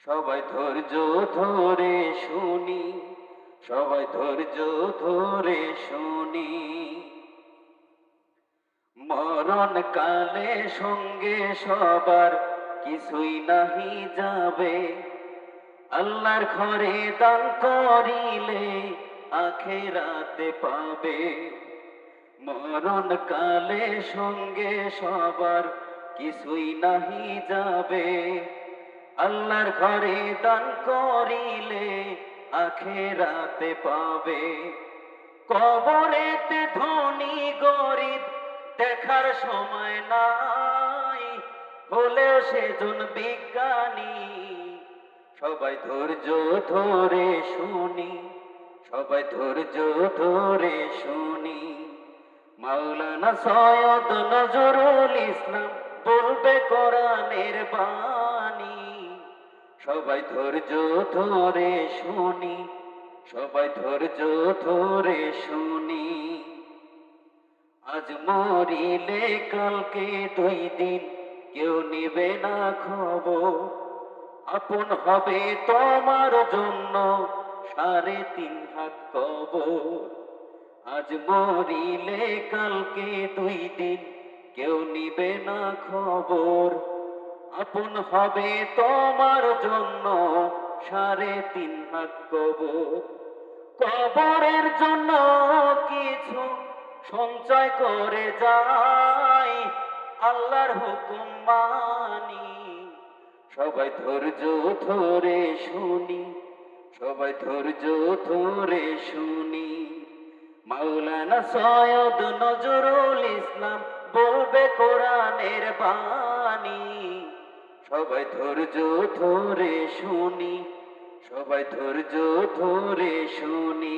সবাই ধৈর্য ধরে শুনি, সবাই ধৈর্য ধরে শুনি। মরণ কালে সঙ্গে সবার কিছুই নাহি যাবে, আল্লাহর ঘরে দান করিলে আখেরাতে পাবে। মরণ কালে সঙ্গে সবার কিছুই নাহি যাবে, আল্লাহর ঘরে দান করিলে আখেরাতে পাবে। কবরেতে ধনী গরিব দেখার সময় নাই, হলেও সেজন বিজ্ঞানী। সবাই ধৈর্য ধরে শুনি, সবাই ধৈর্য ধরে শুনি। মাওলানা সৈয়দ নজরুল ইসলাম বলবে কোরআনের বাণী। সবাই ধৈর্য ধরে শুনি, সবাই ধৈর্য ধরে শুনি। আজ মরিলে কালকে 2 দিন কেউ নিবে না খবর, আপন হবে তোমার জন্য 3.5 হাত কবর। আজ মরিলে কালকে 2 দিন কেউ নিবে না খবর, আপন হবে তোমার জন্য 3.5 হাত কবর। কবরের জন্য কিছু সঞ্চয় করে যাই, আল্লাহর হুকুম মানি। সবাই ধৈর্য ধরে শুনি, সবাই ধৈর্য ধরে শুনি। মাওলানা সৈয়দ নজরুল ইসলাম বলবে কোরআনের বাণী। সবাই ধৈর্য ধরে শুনি, সবাই ধৈর্য ধরে শুনি।